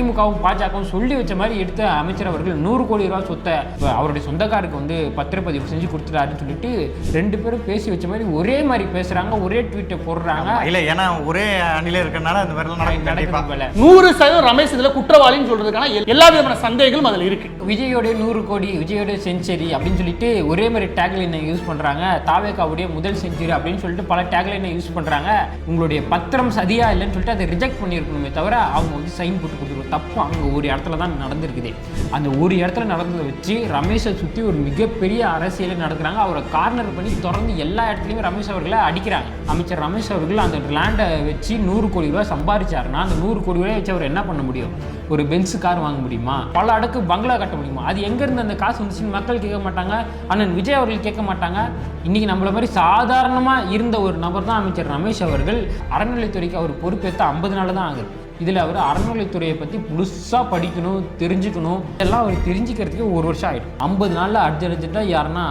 திமுகவும் பாஜகவும் சொல்லி வச்ச மாதிரி எடுத்த அமைச்சர் அவர்கள் 100 கோடி ரூபாய் சொத்தை அவருடைய சொந்தக்காருக்கு வந்து பத்திரப்பதிவு செஞ்சு கொடுத்துட்டாருன்னு சொல்லிட்டு 2 பேரும் பேசி வச்ச மாதிரி ஒரே மாதிரி பேசுறாங்க, ஒரே ட்வீட்டை போடுறாங்க. இல்ல ஏன்னா ஒரே அணில இருக்கறனால அந்த மாதிரி நடக்குது. 100% ரமேஷ் இதுல குற்றவாளின்னு சொல்றதுக்கான எல்லா விதமான சந்தேகங்களும் அதுல இருக்கு. விஜயோட 100 கோடி, விஜயோட செஞ்சுரி அப்படின்னு சொல்லிட்டு ஒரே மாதிரி டேக்லைனை யூஸ் பண்றாங்க. தாவேகாவுடைய முதல் செஞ்சுரி அப்படின்னு சொல்லிட்டு பல டேக்லைனை யூஸ் பண்றாங்க. உங்களுடைய பத்திரம் சதியா இல்லைன்னு சொல்லிட்டு அதை ரிஜெக்ட் பண்ணியிருக்கணுமே தவிர அவங்க வந்து சைன் போட்டு கொடுத்துருவோம். தப்பு அங்கே ஒரு இடத்துல தான் நடந்திருக்குது. அந்த ஒரு இடத்துல நடந்ததை வச்சு ரமேஷை சுற்றி ஒரு மிகப்பெரிய அரசியலை நடக்கிறாங்க. அவரை கார்னர் பண்ணி தொடர்ந்து எல்லா இடத்துலையுமே ரமேஷ் அவர்களை அடிக்கிறாங்க. அமைச்சர் ரமேஷ் அவர்கள் அந்த லேண்டை வச்சு 100 கோடி ரூபாய் சம்பாதிச்சாருன்னா அந்த 100 கோடி ரூபாய் வச்சு அவர் என்ன பண்ண முடியும்? ஒரு பென்ஸ் கார் வாங்க முடியுமா? பல அடுக்கு பங்களா கட்ட முடியுமா? அது எங்கேருந்து அந்த காசு வந்துச்சுன்னு மக்கள் கேட்க மாட்டாங்க, அண்ணன் விஜய் அவர்கள் கேட்க மாட்டாங்க. இன்றைக்கி நம்மள மாதிரி சாதாரணமாக இருந்த ஒரு நபர் தான் அமைச்சர் ரமேஷ் அவர்கள். அறநிலைத்துறைக்கு அவர் பொறுப்பேற்ற 50 நாள் தான் ஆகுது. இதில் அவர் அறநிலைத்துறையை பற்றி முழுசாக படிக்கணும், தெரிஞ்சுக்கணும். இதெல்லாம் அவர் தெரிஞ்சுக்கிறதுக்கு 1 வருஷம் ஆகிடும். 50 நாளில் அர்ஜென்ட்டாக யாருன்னா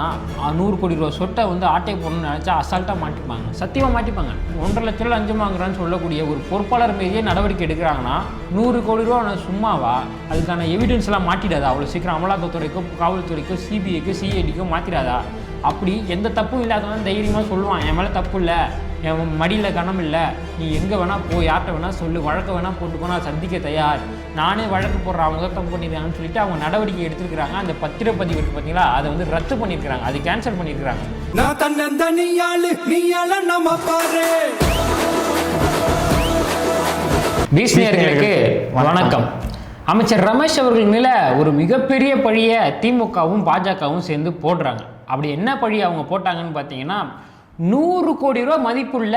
100 கோடி ரூபா சொட்டை வந்து ஆட்டை போடணும்னு நினச்சா அசால்ட்டாக மாட்டிப்பாங்க, சத்தியமாக மாட்டிப்பாங்க. 1.5 லட்சம் லஞ்சம் வாங்குறான்னு சொல்லக்கூடிய ஒரு பொறுப்பாளர் மீதே நடவடிக்கை எடுக்கிறாங்கன்னா 100 கோடி ரூபா சும்மாவா? அதுக்கான எவிடன்ஸ்லாம் மாட்டிடாதா? அவ்வளோ சீக்கிரம் அமலாக்கத்துறைக்கோ காவல்துறைக்கோ சிபிஐக்கோ சிஐடிக்கோ மாற்றிடாதா? அப்படி எந்த தப்பும் இல்லாதவன் தைரியமாக சொல்லுவான், என் மேலே தப்பு இல்லை, என் மடியில் கனம் இல்லை, நீ எங்கே வேணால் போ, யார்கிட்ட வேணால் சொல்லு, வழக்கை வேணால் போட்டுக்கோ, நான் சந்திக்க தயார், நானே வழக்கு போடுறேன், அவங்க தப்பு பண்ணியிருக்காங்கன்னு சொல்லிட்டு அவங்க நடவடிக்கை எடுத்துருக்காங்க. அந்த பத்திரப்பதிவு இருக்குது பார்த்தீங்களா, அதை வந்து ரத்து பண்ணியிருக்கிறாங்க, அது கேன்சல் பண்ணியிருக்கிறாங்க. பீஸ்னியர்களுக்கு வணக்கம். அமைச்சர் ரமேஷ் அவர்கள் மேலே ஒரு மிகப்பெரிய பழியை திமுகவும் பாஜகவும் சேர்ந்து போடுறாங்க. அப்படி என்ன பழி அவங்க போட்டாங்கன்னு பார்த்தீங்கன்னா, 100 கோடி ரூபா மதிப்புள்ள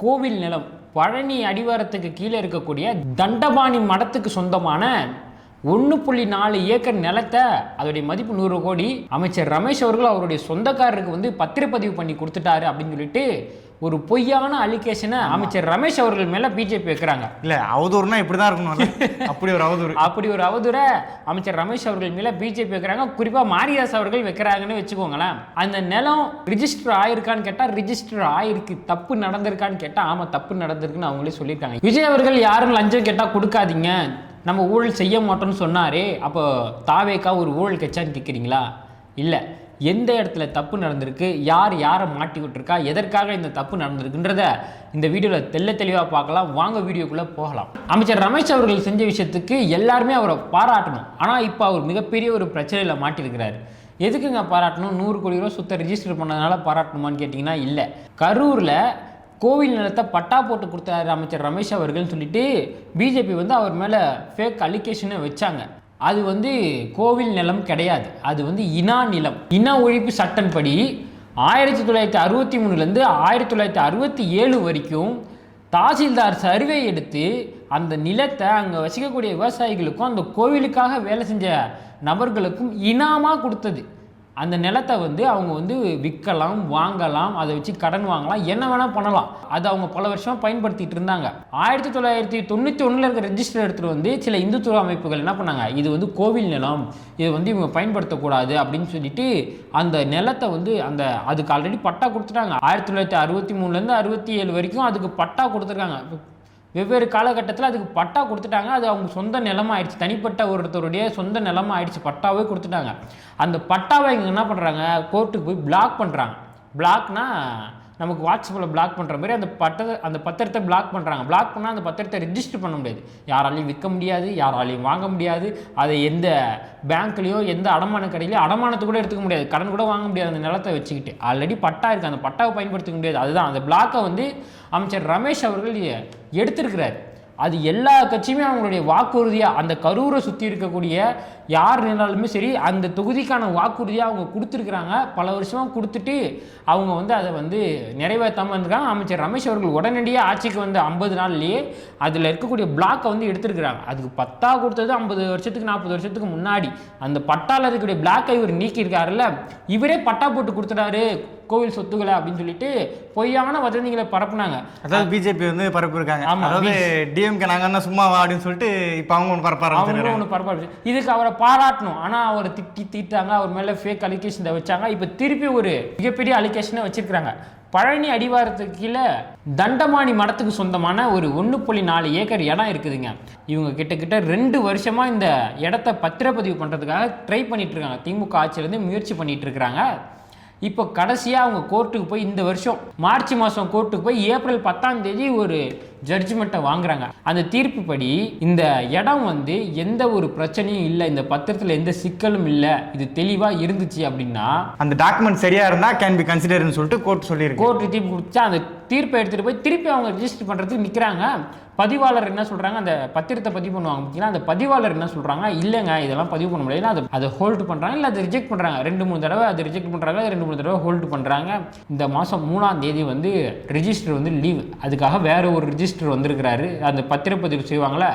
கோவில் நிலம், பழனி அடிவாரத்துக்கு கீழே இருக்கக்கூடிய தண்டபாணி மடத்துக்கு சொந்தமான 1.4 ஏக்கர் நிலத்தை, அதோடைய மதிப்பு 100 கோடி, அமைச்சர் ரமேஷ் அவர்கள் அவருடைய சொந்தக்காரருக்கு வந்து பத்திரப்பதிவு பண்ணி கொடுத்துட்டாரு அப்படின்னு சொல்லிட்டு ஒரு பொய்யான அலிகேஷனை அமைச்சர் ரமேஷ் அவர்கள் மேல பிஜேபி வைக்கிறாங்க. இல்ல அவதூறுனா இப்படிதான் இருக்கணும். அப்படி ஒரு அவதூறை அமைச்சர் ரமேஷ் அவர்கள் மேல பிஜேபி வைக்கிறாங்க. குறிப்பா மாரிதாஸ் அவர்கள் வைக்கிறாங்கன்னு வச்சுக்கோங்களேன். அந்த நிலம் ரிஜிஸ்டர் ஆயிருக்கான்னு கேட்டா ரிஜிஸ்டர் ஆயிருக்கு, தப்பு நடந்திருக்கான்னு கேட்டா ஆமா தப்பு நடந்திருக்குன்னு அவங்களே சொல்லியிருக்காங்க. விஜய் அவர்கள் யாரும் லஞ்சம் கேட்டா கொடுக்காதீங்க, நம்ம ஊழல் செய்ய மாட்டோம்னு சொன்னாரே, அப்போ தாவேக்கா ஒரு ஊழல் கட்சான்னு கேட்குறீங்களா? இல்லை, எந்த இடத்துல தப்பு நடந்திருக்கு, யார் யாரை மாட்டி விட்டுருக்கா, எதற்காக இந்த தப்பு நடந்திருக்குன்றத இந்த வீடியோவில் தெளிவாக பார்க்கலாம். வாங்க வீடியோக்குள்ளே போகலாம். அமைச்சர் ரமேஷ் அவர்கள் செஞ்ச விஷயத்துக்கு எல்லாருமே அவரை பாராட்டணும். ஆனால் இப்போ அவர் மிகப்பெரிய ஒரு பிரச்சனையில் மாட்டியிருக்கிறார். எதுக்குங்க பாராட்டணும்? 100 கோடி ரூபா சுத்த ரிஜிஸ்டர் பண்ணதுனால பாராட்டணுமான்னு கேட்டிங்கன்னா இல்லை. கரூரில் கோவில் நிலத்தை பட்டா போட்டு கொடுத்தாரு அமைச்சர் ரமேஷ் அவர்கள்னு சொல்லிட்டு பிஜேபி வந்து அவர் மேலே ஃபேக் அலிகேஷனை வச்சாங்க. அது வந்து கோவில் நிலம் கிடையாது, அது வந்து இனா நிலம். இன ஒழிப்பு சட்டப்படி 1963 1967 வரைக்கும் தாசில்தார் சர்வே எடுத்து அந்த நிலத்தை அங்கே வசிக்கக்கூடிய விவசாயிகளுக்கும் அந்த கோவிலுக்காக வேலை செஞ்ச நபர்களுக்கும் இனாமாக கொடுத்தது. அந்த நிலத்தை வந்து அவங்க வந்து விற்கலாம், வாங்கலாம், அதை வச்சு கடன் வாங்கலாம், என்ன வேணால் பண்ணலாம். அது அவங்க பல வருஷமாக பயன்படுத்திட்டு இருந்தாங்க. 1991 இருக்கிற ரெஜிஸ்டர் எடுத்துகிட்டு வந்து சில இந்துத்துவ அமைப்புகள் என்ன பண்ணாங்க, இது வந்து கோவில் நிலம், இதை வந்து இவங்க பயன்படுத்தக்கூடாது அப்படின்னு சொல்லிட்டு அந்த நிலத்தை வந்து அதுக்கு ஆல்ரெடி பட்டா கொடுத்துட்டாங்க. 1963 67 வரைக்கும் அதுக்கு பட்டா கொடுத்துருக்காங்க. வெவ்வேறு காலகட்டத்தில் அதுக்கு பட்டா கொடுத்துட்டாங்க. அது அவங்க சொந்த நிலமாக ஆயிடுச்சு, தனிப்பட்ட ஒருத்தருடைய சொந்த நிலமாக ஆயிடுச்சு, பட்டாவே கொடுத்துட்டாங்க. அந்த பட்டாவை இங்கே என்ன பண்ணுறாங்க, கோர்ட்டுக்கு போய் பிளாக் பண்ணுறாங்க. பிளாக்னா நமக்கு வாட்ஸ்அப்பில் பிளாக் பண்ணுற மாதிரி அந்த பத்திரத்தை பிளாக் பண்ணுறாங்க. பிளாக் பண்ணால் அந்த பத்திரத்தை ரிஜிஸ்டர் பண்ண முடியாது, யாராலையும் விற்க முடியாது, யாராலையும் வாங்க முடியாது, அதை எந்த பேங்க்லேயோ எந்த அடமான கடையிலையோ அடமானத்து கூட எடுத்துக்க முடியாது, கடன் கூட வாங்க முடியாது. அந்த நிலத்தை வச்சுக்கிட்டு ஆல்ரெடி பட்டா இருக்குது, அந்த பட்டாவை பயன்படுத்திக்க முடியாது. அதுதான் அந்த பிளாக்கை வந்து அமைச்சர் ரமேஷ் அவர்கள் எடுத்திருக்கிறார். அது எல்லா கட்சியுமே அவங்களுடைய வாக்குறுதியாக அந்த கரூரை சுற்றி இருக்கக்கூடிய யார் நின்னாலுமே சரி அந்த தொகுதிக்கான வாக்குறுதியாக அவங்க கொடுத்துருக்குறாங்க. பல வருஷமாக கொடுத்துட்டு அவங்க வந்து அதை வந்து நிறைவேற்றாமல் இருந்திருக்காங்க. அமைச்சர் ரமேஷ் அவர்கள் உடனடியாக ஆட்சிக்கு வந்து 50 நாள்லேயே அதில் இருக்கக்கூடிய பிளாக்கை வந்து எடுத்துருக்குறாங்க. அதுக்கு பட்டா கொடுத்தது 50 வருஷத்துக்கு 40 வருஷத்துக்கு முன்னாடி. அந்த பட்டாவில் இருக்கக்கூடிய பிளாக்கை இவர் நீக்கியிருக்காருல்ல, இவரே பட்டா போட்டு கொடுத்துட்டாரு கோவில் சொத்துக்களை அப்படின்னு சொல்லிட்டு பொய்யான வதந்திகளை பரப்புனாங்க. அதாவது பிஜேபி வந்து பரப்பு இருக்காங்க. அதாவது டிஎம்கே நாங்க சும்மா அப்படின்னு சொல்லிட்டு இப்போ அவங்க ஒன்று பரப்பாரு. இதுக்கு அவரை பாராட்டணும். ஆனால் அவரை திட்டாங்க, அவர் மேலே ஃபேக் அலிகேஷன் வச்சாங்க. இப்போ திருப்பி ஒரு மிகப்பெரிய அலிகேஷனை வச்சிருக்கிறாங்க. பழனி அடிவாரத்துக்கு கீழே தண்டமாணி மடத்துக்கு சொந்தமான ஒரு 1.4 ஏக்கர் இடம் இருக்குதுங்க. இவங்க கிட்டத்தட்ட 2 வருஷமாக இந்த இடத்த பத்திரப்பதிவு பண்ணுறதுக்காக ட்ரை பண்ணிட்டு இருக்காங்க. திமுக ஆட்சியிலேருந்து முயற்சி பண்ணிட்டு இருக்கிறாங்க. இப்போ கடைசியாக அவங்க கோர்ட்டுக்கு போய் இந்த வருஷம் மார்ச் மாதம் கோர்ட்டுக்கு போய் ஏப்ரல் 10ஆம் தேதி ஒரு ஜட்ஜ்மெண்ட்டை வாங்குறாங்க. அந்த தீர்ப்பு படி இந்த இடம் வந்து எந்த ஒரு பிரச்சனையும் இல்லை, இந்த பத்திரத்தில் எந்த சிக்கலும் இல்லை, இது தெளிவாக இருந்துச்சு அப்படின்னா அந்த டாக்குமெண்ட் சரியா இருந்தா கேன் பி கன்சிடர்னு சொல்லிட்டு கோர்ட் சொல்லியிருக்கு. கோர்ட்டு தீர்ப்பு கொடுத்தா அந்த தீர்ப்பை எடுத்துகிட்டு போய் திருப்பி அவங்க ரிஜிஸ்டர் பண்ணுறதுக்கு நிற்கிறாங்க. பதிவாளர் என்ன சொல்கிறாங்க, அந்த பத்திரத்தை பதிவு பண்ணுவாங்க பார்த்தீங்கன்னா, அந்த பதிவாளர் என்ன சொல்கிறாங்க, இல்லைங்க இதெல்லாம் பதிவு பண்ண முடியாது, அதை ஹோல்டு பண்ணுறாங்க, இல்லை அதை ரிஜெக்ட் பண்ணுறாங்க. 2-3 தடவை அதை ரிஜெக்ட் பண்ணுறாங்க, 2-3 தடவை ஹோல்டு பண்ணுறாங்க. இந்த மாதம் 3ஆம் தேதி வந்து ரிஜிஸ்டர் வந்து லீவ், அதுக்காக வேற ஒரு ரிஜிஸ்டர் வந்திருக்கிறாரு. அந்த பத்திரப்பதிவு செய்வாங்களே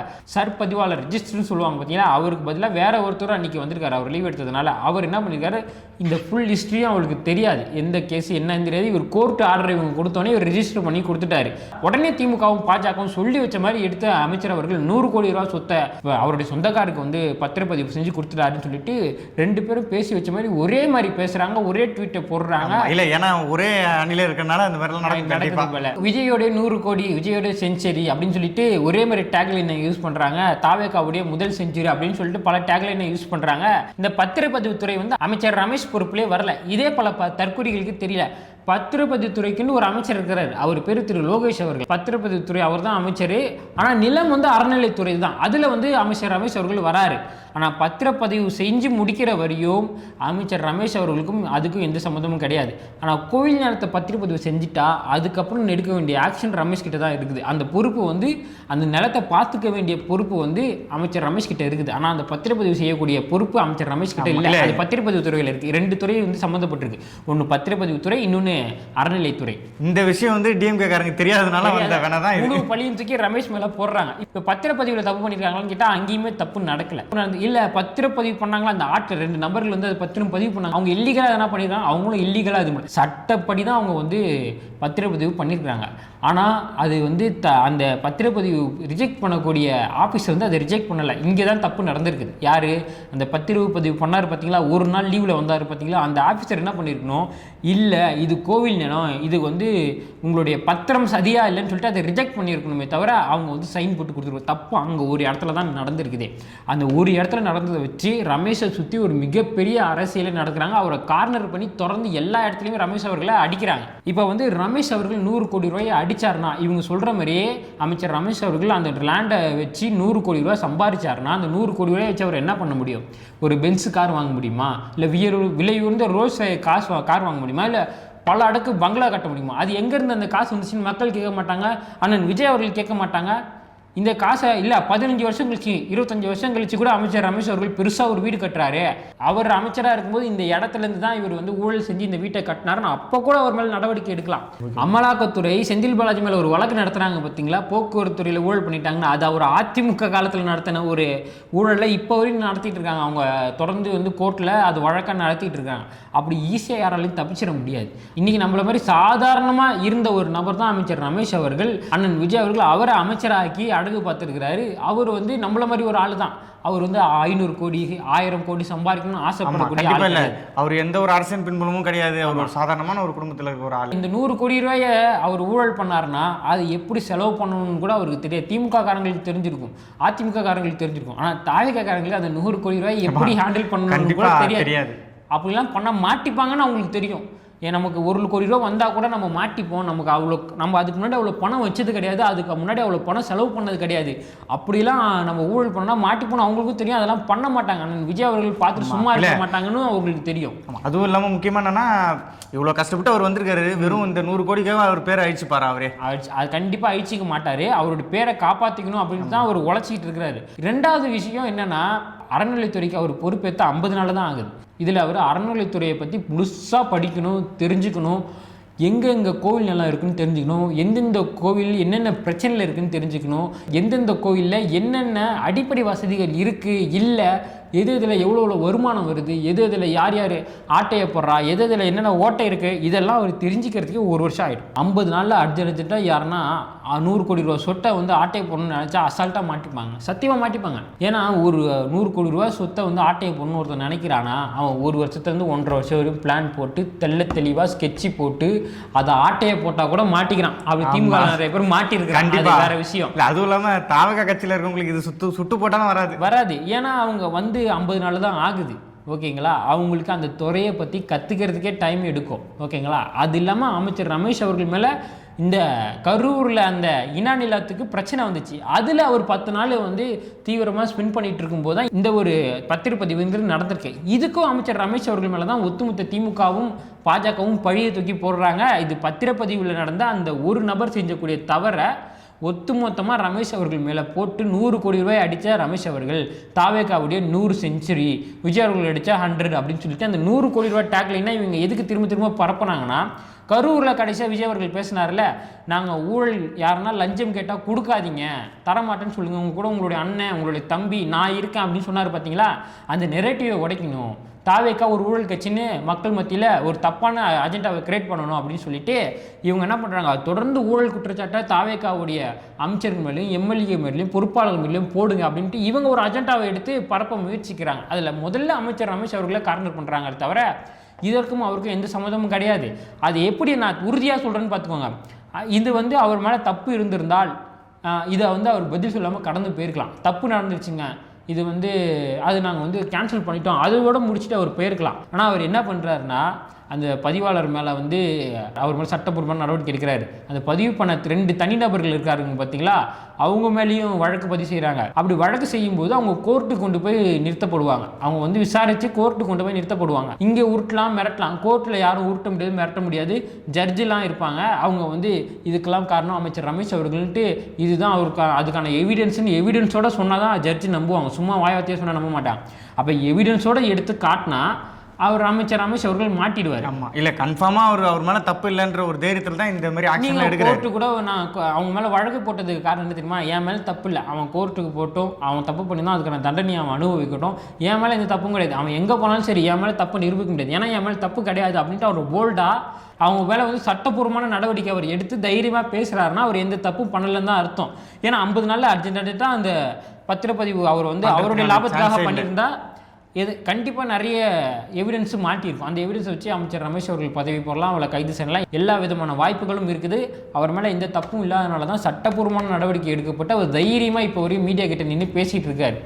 பதிவாளர் ரிஜிஸ்டர்னு சொல்லுவாங்க பார்த்தீங்கன்னா, அவருக்கு பதிலாக வேற ஒருத்தர் அன்றைக்கி வந்திருக்காரு. அவர் லீவ் எடுத்ததுனால அவர் என்ன பண்ணியிருக்காரு, இந்த ஃபுல் ஹிஸ்ட்ரியும் அவருக்கு தெரியாது, எந்த கேஸ் என்னன்னு தெரியாது. இவர் கோர்ட்டு ஆர்டர் இவங்க கொடுத்தோன்னே இவர் ரிஜிஸ்டர் பண்ணி கொடுத்துட்டாரு. உடனே திமுகவும் பாஜகவும் சொல்லி வச்ச மாதிரி எடுத்த அமைச்சர் அவர்கள் 100 கோடி ரூபா சொத்தை அவருடைய சொந்தக்காருக்கு வந்து பத்திரப்பதிவு செஞ்சு கொடுத்துட்டாருன்னு சொல்லிட்டு 2 பேரும் பேசி வச்ச மாதிரி ஒரே மாதிரி பேசுறாங்க, ஒரே ட்வீட்டை போடுறாங்க. இல்ல ஏன்னா ஒரே அணில இருக்கறனால அந்த மாதிரி நடக்குது. விஜயோட 100 கோடி, விஜயோட செஞ்சுரி அப்படின்னு சொல்லிட்டு ஒரே மாதிரி டேக்லைனை யூஸ் பண்றாங்க. தாவேகாவுடைய முதல் செஞ்சுரி அப்படின்னு சொல்லிட்டு பல டேக்லைனை யூஸ் பண்றாங்க. இந்த பத்திரப்பதிவுத்துறை வந்து அமைச்சர் ரமேஷ் பொறுப்புலே வரல. இதே பல தற்கொலைகளுக்கு தெரியல. பத்திரப்பதிவுத்துறைக்குன்னு ஒரு அமைச்சர் இருக்கிறார், அவர் பேர் திரு லோகேஷ் அவர்கள். பத்திரப்பதிவுத்துறை அவர் தான் அமைச்சர். ஆனால் நிலம் வந்து அறநிலைத்துறை தான், அதில் வந்து அமைச்சர் ரமேஷ் அவர்கள் வராரு. ஆனால் பத்திரப்பதிவு செஞ்சு முடிக்கிற வரையும் அமைச்சர் ரமேஷ் அவர்களுக்கும் அதுக்கும் எந்த சம்மந்தமும் கிடையாது. ஆனால் கோவில் நிலத்தை பத்திரப்பதிவு செஞ்சுட்டா அதுக்கப்புறம் எடுக்க வேண்டிய ஆக்ஷன் ரமேஷ் கிட்ட தான் இருக்குது. அந்த பொறுப்பு வந்து அந்த நிலத்தை பார்த்துக்க வேண்டிய பொறுப்பு வந்து அமைச்சர் ரமேஷ் கிட்ட இருக்குது. ஆனால் அந்த பத்திரப்பதிவு செய்யக்கூடிய பொறுப்பு அமைச்சர் ரமேஷ் கிட்ட இல்லை. அது பத்திரப்பதிவு துறையில் இருக்குது. 2 துறை வந்து சம்மந்தப்பட்டிருக்கு. ஒன்று பத்திரப்பதிவுத்துறை, இன்னொன்று அறநிலைத்துறை. இந்த விஷயம் வந்து டிஎம்கே காரங்க தெரியாதனால முழு பழியும் தூக்கி ரமேஷ் மேல போடுறாங்க. இப்ப பத்திரப்பதிவுல தப்பு பண்ணிருக்காங்கன்னு கேட்டா அங்கேயுமே தப்பு நடக்கல. இல்ல பத்திரப்பதிவு பண்ணாங்களா, அந்த ஆட்கள் 2 நபர்கள் வந்து அதை பத்திரம் பதிவு பண்ணாங்க, அவங்க இல்லீகலா என்ன பண்ணிருக்காங்க, அவங்களும் இல்லீகலா இது சட்டப்படி தான் அவங்க வந்து பத்திரப்பதிவு பண்ணியிருக்காங்க. ஆனால் அது வந்து அந்த பத்திரப்பதிவு ரிஜெக்ட் பண்ணக்கூடிய ஆஃபீஸர் வந்து அதை ரிஜெக்ட் பண்ணலை. இங்கே தான் தப்பு நடந்திருக்குது. யார் அந்த பத்திரப்பதிவு பண்ணார் பார்த்தீங்களா, ஒரு நாள் லீவில் வந்தார் பார்த்தீங்களா, அந்த ஆஃபீஸர் என்ன பண்ணியிருக்கணும், இல்லை இது கோவில் நிலம், இது வந்து உங்களுடைய பத்திரம் சரியா இல்லைன்னு சொல்லிட்டு அதை ரிஜெக்ட் பண்ணியிருக்கணுமே தவிர அவங்க வந்து சைன் போட்டு கொடுத்துருக்கோம். தப்பு அங்கே ஒரு இடத்துல தான் நடந்திருக்குது. அந்த ஒரு இடத்துல நடந்ததை வச்சு ரமேஷை சுற்றி ஒரு மிகப்பெரிய அரசியலை நடக்கிறாங்க. அவரை கார்னர் பண்ணி தொடர்ந்து எல்லா இடத்துலையுமே ரமேஷ் அவர்களை அடிக்கிறாங்க. இப்போ வந்து ரமேஷ் அவர்கள் 100 கோடி ரூபாயை அடிச்சார்னா, இவங்க சொல்கிற மாதிரியே அமைச்சர் ரமேஷ் அவர்கள் அந்த லேண்டை வச்சு 100 கோடி ரூபாய் சம்பாதிச்சார்னா, அந்த 100 கோடி ரூபாயை வச்சு அவர் என்ன பண்ண முடியும்? ஒரு பென்ஸ் கார் வாங்க முடியுமா? இல்லை விலை உயர்ந்த ரோல்ஸ் கார் வாங்க முடியுமா? இல்லை பல அடுக்கு பங்களா கட்ட முடியுமா? அது எங்கேருந்து அந்த காசு வந்துச்சுன்னு மக்கள் கேட்க மாட்டாங்க, அண்ணன் விஜய் அவர்கள் கேட்க மாட்டாங்க. இந்த காசை இல்லை 15 வருஷம் கழிச்சு 25 வருஷம் கழிச்சு கூட அமைச்சர் ரமேஷ் அவர்கள் பெருசாக ஒரு வீடு கட்டுறாரு. அவர் அமைச்சராக இருக்கும்போது இந்த இடத்துலேருந்து தான் இவர் வந்து ஊழல் செஞ்சு இந்த வீட்டை கட்டினாருன்னு அப்போ கூட அவர் மேலே நடவடிக்கை எடுக்கலாம். அமலாக்கத்துறை செந்தில் பாலாஜி மேலே ஒரு வழக்கு நடத்துகிறாங்க பார்த்தீங்களா, போக்குவரத்து துறையில் ஊழல் பண்ணிட்டாங்கன்னா, அது அவர் அதிமுக காலத்தில் நடத்தின ஒரு ஊழலை இப்போ வரைக்கும் நடத்திட்டு இருக்காங்க. அவங்க தொடர்ந்து வந்து கோர்ட்டில் அது வழக்காக நடத்திட்டு இருக்காங்க. அப்படி ஈஸியாக யாராலையும் தப்பிச்சிட முடியாது. இன்றைக்கி நம்மள மாதிரி சாதாரணமாக இருந்த ஒரு நபர் தான் அமைச்சர் ரமேஷ் அவர்கள். அண்ணன் விஜய் அவர்கள் அவரை அமைச்சராக்கி அடகு பார்த்துருக்கிறாரு. அவர் வந்து நம்மள மாதிரி ஒரு ஆள் தான். அவர் வந்து 500 கோடி 1000 கோடி சம்பாதிக்கணும்னு ஆசைப்படக்கூடிய ஆள். அவர் எந்த ஒரு அரசியல் பின்புலமும் கிடையாது. அவர் ஒரு சாதாரணமான ஒரு குடும்பத்தில் இருக்க ஒரு ஆள். இந்த 100 கோடி ரூபாயை அவர் ஊழல் பண்ணாருன்னா அது எப்படி செலவு பண்ணணும்னு கூட அவருக்கு தெரியாது. திமுக காரங்களுக்கு தெரிஞ்சிருக்கும், அதிமுக காரங்களுக்கு தெரிஞ்சிருக்கும். ஆனால் தாவேகா காரங்களுக்கு அந்த 100 கோடி ரூபாய் எப்படி ஹேண்டில் பண்ணணும்னு கூட தெரியாது. அப்படிலாம் பண்ண மாட்டிப்பாங்கன்னு அவங்களுக்கு தெரியும். ஏன் நமக்கு 1 கோடி ரூபா வந்தால் கூட நம்ம மாட்டிப்போம், நமக்கு அவ்வளோ நம்ம அதுக்கு முன்னாடி அவ்வளோ பணம் வச்சது கிடையாது, அதுக்கு முன்னாடி அவ்வளோ பணம் செலவு பண்ணது கிடையாது. அப்படிலாம் நம்ம ஊழல் பண்ணால் மாட்டிப்போம் அவங்களுக்கும் தெரியும். அதெல்லாம் பண்ண மாட்டாங்க. அண்ணன் விஜய் அவர்கள் பார்த்துட்டு சும்மா இருக்க மாட்டாங்கன்னு அவங்களுக்கு தெரியும். அதுவும் இல்லாமல் முக்கியமாக என்னன்னா, இவ்வளோ கஷ்டப்பட்டு அவர் வந்திருக்காரு, வெறும் இந்த 100 கோடிக்காக அவர் பேரை அழிச்சுப்பாரு. அவரே அது கண்டிப்பாக அழிச்சிக்க மாட்டார். அவருடைய பேரை காப்பாற்றிக்கணும் அப்படின்னு தான் அவர் உழைச்சிக்கிட்டு இருக்கிறாரு. 2வது விஷயம் என்னன்னா, அறநிலைத்துறைக்கு அவர் பொறுப்பேற்ற 50 நாள் தான் ஆகுது. இதில் அவர் அறநிலைத்துறையை பற்றி முழுசாக படிக்கணும், தெரிஞ்சுக்கணும், எங்கெங்கே கோவில் நிலம் இருக்குன்னு தெரிஞ்சுக்கணும், எந்தெந்த கோவில் என்னென்ன பிரச்சனையில் இருக்குதுன்னு தெரிஞ்சுக்கணும், எந்தெந்த கோவிலில் என்னென்ன அடிப்படை வசதிகள் இருக்குது, இல்லை எது இதில் எவ்வளோ வருமானம் வருது, எது இதில் யார் யார் ஆட்டையை போடுறா, எது இதில் என்னென்ன ஓட்டை இருக்குது, இதெல்லாம் அவர் தெரிஞ்சுக்கிறதுக்கு 1 வருஷம் ஆகிடும். 50 நாளில் அர்ஜென்ட்டாக யாருன்னா 100 கோடி ரூபா சொட்டை வந்து ஆட்டையை போடணும்னு நினச்சா அசால்ட்டாக மாட்டிப்பாங்க, சத்தியமாக மாட்டிப்பாங்க. ஏன்னா ஒரு 100 கோடி ரூபா சொத்தை வந்து ஆட்டையை போடணும்னு ஒருத்தர் நினைக்கிறானா, அவன் 1 வருஷத்துலேருந்து 1.5 வருஷம் வரைக்கும் பிளான் போட்டு தெளிவாக ஸ்கெட்சு போட்டு அதை ஆட்டையை போட்டா கூட மாட்டிக்கிறான். அப்படி திமுக நிறைய பேர் மாட்டிருக்காங்க, வேற விஷயம். அதுவும் இல்லாம தாவக கட்சியில இருக்கவங்களுக்கு இது சுட்டு போட்டாலும் வராது. ஏன்னா அவங்க வந்து 50 நாள் தான் ஆகுது, ஓகேங்களா. அவங்களுக்கு அந்த துறையை பற்றி கற்றுக்கிறதுக்கே டைம் எடுக்கும், ஓகேங்களா. அது இல்லாமல் அமைச்சர் ரமேஷ் அவர்கள் மேலே இந்த கரூரில் அந்த இனா நிலத்துக்கு பிரச்சனை வந்துச்சு. அதில் அவர் 10 நாள் வந்து தீவிரமாக ஸ்பெண்ட் பண்ணிட்டு இருக்கும்போது தான் இந்த ஒரு பத்திரப்பதிவுங்கிறது நடந்திருக்கு. இதுக்கும் அமைச்சர் ரமேஷ் அவர்கள் மேலே தான் ஒட்டுமொத்த திமுகவும் பாஜகவும் பழியை தூக்கி போடுறாங்க. இது பத்திரப்பதிவில் நடந்த அந்த ஒரு நபர் செஞ்சக்கூடிய தவறை ஒட்டுமொத்தமாக ரமேஷ் அவர்கள் மேலே போட்டு 100 கோடி ரூபாய் அடித்த ரமேஷ் அவர்கள் தாவேகாவுடைய 100 செஞ்சுரி, விஜய் அவர்கள் அடித்தா 100 அப்படின்னு சொல்லிட்டு அந்த 100 கோடி ரூபாய் டேக்லைனா இவங்க எதுக்கு திரும்ப பரப்புனாங்கன்னா, கரூரில் கடைசியாக விஜய் அவர்கள் பேசினார்ல, நாங்கள் ஊழல் யாருன்னா லஞ்சம் கேட்டால் கொடுக்காதீங்க, தரமாட்டேன்னு சொல்லுங்கள், உங்க கூட உங்களுடைய அண்ணன் உங்களுடைய தம்பி நான் இருக்கேன் அப்படின்னு சொன்னார் பார்த்தீங்களா. அந்த நெரேட்டிவை உடைக்கணும். தாவேக்கா ஒரு ஊழல் கட்சின்னு மக்கள் மத்தியில் ஒரு தப்பான அஜெண்டாவை கிரியேட் பண்ணணும் அப்படின்னு சொல்லிட்டு இவங்க என்ன பண்ணுறாங்க, தொடர்ந்து ஊழல் குற்றச்சாட்டை தாவேக்காவுடைய அமைச்சர்கள் மேலேயும் எம்எல்ஏ மேலேயும் பொறுப்பாளர்கள் மேலேயும் போடுங்க அப்படின்ட்டு இவங்க ஒரு அஜெண்டாவை எடுத்து பரப்ப முயற்சிக்கிறாங்க. அதில் முதல்ல அமைச்சர் ரமேஷ் அவர்களை கார்னர் பண்ணுறாங்க, தவிர இதற்கும் அவருக்கும் எந்த சம்மதமும் கிடையாது. அது எப்படி நான் உறுதியாக சொல்கிறேன்னு பார்த்துக்கோங்க. இது வந்து அவர் மேலே தப்பு இருந்திருந்தால் இதை வந்து அவர் பதில் சொல்லாமல் கடந்து போயிருக்கலாம். தப்பு நடந்துருச்சுங்க, இது வந்து அது நாங்கள் வந்து கேன்சல் பண்ணிட்டோம், அதோட முடிச்சுட்டு அவர் போயிருக்கலாம். ஆனால் அவர் என்ன பண்ணுறாருன்னா, அந்த பதிவாளர் மேலே வந்து அவர் மேலே சட்டப்பூர்வமான நடவடிக்கை எடுக்கிறாரு. அந்த பதிவு பண்ண 2 தனிநபர்கள் இருக்காருங்க பார்த்தீங்களா, அவங்க மேலேயும் வழக்கு பதிவு செய்கிறாங்க. அப்படி வழக்கு செய்யும்போது அவங்க கோர்ட்டுக்கு கொண்டு போய் நிறுத்தப்படுவாங்க. அவங்க வந்து விசாரித்து கோர்ட்டுக்கு கொண்டு போய் நிறுத்தப்படுவாங்க. இங்கே உருட்டலாம் மிரட்டலாம், கோர்ட்டில் யாரும் உருட்ட முடியாது மிரட்ட முடியாது, ஜட்ஜெலாம் இருப்பாங்க. அவங்க வந்து இதுக்கெல்லாம் காரணம் அமைச்சர் ரமேஷ் அவர்கள்ட்டு இதுதான் அவருக்கு அதுக்கான எவிடன்ஸோடு சொன்னால் தான் ஜட்ஜி நம்புவாங்க. சும்மா வாயத்தையே சொன்னால் நம்ப மாட்டாங்க. அப்போ எவிடன்ஸோடு எடுத்து காட்டினா அவர் அமைச்சர் ரமேஷ் அவர்கள் மாட்டிடுவார். ஆமாம், இல்லை கன்ஃபார்மாக அவர் மேலே தப்பு இல்லைன்ற ஒரு தைரியத்தில் தான் இந்த மாதிரி ஆக்ஷன் எடுக்கிறார். கோர்ட்டு கூட நான் அவங்க மேலே வழக்கு போட்டதுக்கு காரணம் என்ன தெரியுமா, என் மேலே தப்பு இல்லை, அவன் கோர்ட்டுக்கு போட்டும் அவன் தப்பு பண்ணியிருந்தான் அதுக்கான தண்டனை அவன் அனுபவிக்கட்டும், என் மேலே எந்த தப்பும் கிடையாது, அவன் எங்கே போனாலும் சரி என் மேலே தப்பு நிரூபிக்க முடியாது, ஏன்னா என் மேலே தப்பு கிடையாது அப்படின்ட்டு அவர் போல்டாக அவங்க மேலே வந்து சட்டப்பூர்வமான நடவடிக்கை அவர் எடுத்து தைரியமாக பேசுகிறாருன்னா அவர் எந்த தப்பும் பண்ணலன்னு தான் அர்த்தம். ஏன்னா 50 நாளில் அர்ஜென்ட்டாக அந்த பத்திரப்பதிவு அவர் வந்து அவருடைய லாபத்துக்காக பண்ணியிருந்தா கண்டிப்பாக நிறைய எவிடன்ஸு மாட்டியிருக்கும். அந்த எவிடன்ஸை வச்சு அமைச்சர் ரமேஷ் அவர்கள் பதவி போடலாம், அவளை கைது செய்யலாம், எல்லா விதமான வாய்ப்புகளும் இருக்குது. அவர் மேலே எந்த தப்பும் இல்லாதனால தான் சட்டப்பூர்வமான நடவடிக்கை எடுக்கப்பட்டு அவர் தைரியமாக இப்போ வரையும் மீடியா கிட்ட நின்று பேசிகிட்டு இருக்கார்.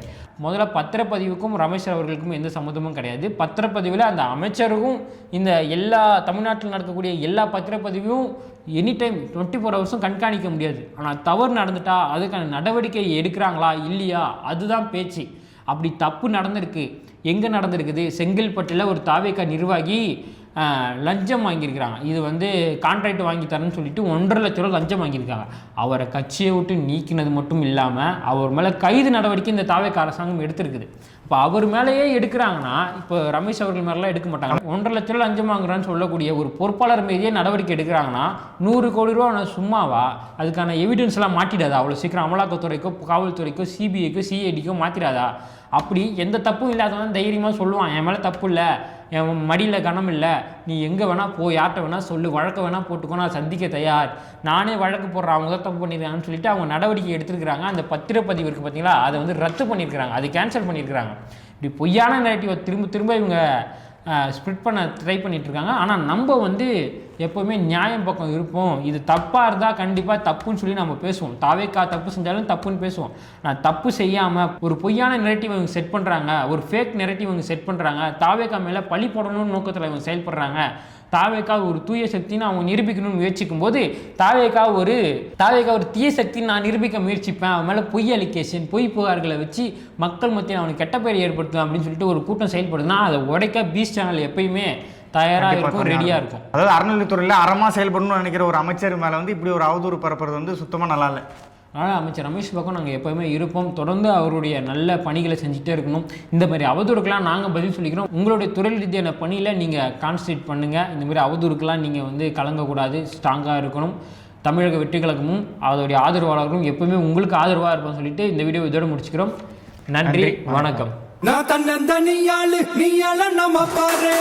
முதல்ல பத்திரப்பதிவுக்கும் ரமேஷ் அவர்களுக்கும் எந்த சம்மந்தமும் கிடையாது. பத்திரப்பதிவில் அந்த அமைச்சருக்கும் இந்த எல்லா தமிழ்நாட்டில் நடக்கக்கூடிய எல்லா பத்திரப்பதிவும் எனி டைம் 24 ஹவர்ஸும் கண்காணிக்க முடியாது. ஆனால் தவறு நடந்துட்டா அதுக்கான நடவடிக்கை எடுக்கிறாங்களா இல்லையா அதுதான் பேச்சு. அப்படி தப்பு நடந்திருக்கு, எங்கே நடந்திருக்குது, செங்கல்பட்டில் ஒரு தாவேக்கா நிர்வாகி லஞ்சம் வாங்கியிருக்கிறாங்க. இது வந்து கான்ட்ராக்ட் வாங்கி தரேன்னு சொல்லிட்டு 1.5 லட்ச ரூபா லஞ்சம் வாங்கியிருக்காங்க. அவரை கட்சியை விட்டு நீக்கினது மட்டும் இல்லாமல் அவர் மேலே கைது நடவடிக்கை இந்த தாவேக்கா அரசாங்கம் எடுத்திருக்குது. இப்போ அவர் மேலேயே எடுக்கிறாங்கன்னா இப்போ ரமேஷ் அவர்கள் மேலாம் எடுக்க மாட்டாங்க. 1.5 லட்ச ரூபா லஞ்சம் வாங்குறான்னு சொல்லக்கூடிய ஒரு பொறுப்பாளர் மீதே நடவடிக்கை எடுக்கிறாங்கன்னா 100 கோடி ரூபா சும்மாவா? அதுக்கான எவிடன்ஸ்லாம் மாட்டிடாதா அவ்வளோ சீக்கிரம்? அமலாக்கத்துறைக்கோ காவல்துறைக்கோ சிபிஐக்கோ சிஐடிக்கோ மாற்றிடாதா? அப்படி எந்த தப்பும் இல்லாதவன் தைரியமாக சொல்லுவான், என் மேலே தப்பு இல்லை, என் மடியில் கனம் இல்லை, நீ எங்கே வேணால் போ, யார்கிட்ட வேணால் சொல்லு, வழக்க வேணால் போட்டுக்கோ, நான் சந்திக்க தயார், நானே வழக்கு போடுறேன், அவங்க தான் தப்பு பண்ணியிருக்காங்கன்னு சொல்லிட்டு அவங்க நடவடிக்கை எடுத்துருக்கிறாங்க. அந்த பத்திரப்பதிவு இருக்குது பார்த்தீங்களா, அதை வந்து ரத்து பண்ணியிருக்கிறாங்க, அது கேன்சல் பண்ணியிருக்கிறாங்க. இப்படி பொய்யான நெரேட்டிவை திரும்ப இவங்க ஸ்ப்ரிட் பண்ண ட்ரை பண்ணிகிட்ருக்காங்க. ஆனால் நம்ம வந்து எப்போவுமே நியாயம் பக்கம் இருப்போம். இது தப்பாக இருந்தால் கண்டிப்பாக தப்புன்னு சொல்லி நம்ம பேசுவோம். தாவேக்கா தப்பு செஞ்சாலும் தப்புன்னு பேசுவோம். நான் தப்பு செய்யாமல் ஒரு பொய்யான நெரேட்டிவ் இவங்க செட் பண்ணுறாங்க, ஒரு ஃபேக் நெரேட்டிவ் இவங்க செட் பண்ணுறாங்க, தாவேக்கா மேலே பழி போடணும்னு நோக்கத்தில் இவங்க செயல்படுறாங்க, தாவேக்கா ஒரு தூய சக்தின்னு அவங்க நிரூபிக்கணும்னு முயற்சிக்கும் போது தாவேக்கா ஒரு தீய சக்தின்னு நான் நிரூபிக்க முயற்சிப்பேன், அவன் மேலே பொய் அலிகேஷன் பொய் புகார்களை வச்சு மக்கள் மத்தியில் அவனுக்கு கெட்ட பேர் ஏற்படுத்துவேன் அப்படின்னு சொல்லிட்டு ஒரு கூட்டம் செயல்படுதுன்னா அதை உடைக்க பீஸ் சேனல் எப்பயுமே தயாராக இருக்கும், ரெடியாக இருக்கும். அதாவது அறநிலைத்துறையில் அறமாக செயல்படணும்னு நினைக்கிற ஒரு அமைச்சர் மேலே வந்து இப்படி ஒரு அவதூறு பரப்புறது வந்து சுத்தமாக நல்லா இல்லை. அதனால் அமைச்சர் ரமேஷ் பக்கம் நாங்கள் எப்போவுமே இருப்போம், தொடர்ந்து அவருடைய நல்ல பணிகளை செஞ்சுட்டே இருக்கணும். இந்த மாதிரி அவதூறுக்கெல்லாம் நாங்கள் பதில் சொல்லிக்கிறோம். உங்களுடைய துறை ரீதியான பணியில் நீங்கள் கான்சன்ட்ரேட் பண்ணுங்கள். இந்த மாதிரி அவதூறுக்கெல்லாம் நீங்கள் வந்து கலங்கக்கூடாது, ஸ்ட்ராங்காக இருக்கணும். தமிழக வெற்றி கழகமும் அதோடைய ஆதரவாளர்களும் எப்பவுமே உங்களுக்கு ஆதரவாக இருப்போம்னு சொல்லிட்டு இந்த வீடியோ இதோட முடிச்சுக்கிறோம். நன்றி, வணக்கம். நான் தன்னந்தனியாளு நீயால நம்ம பாரு.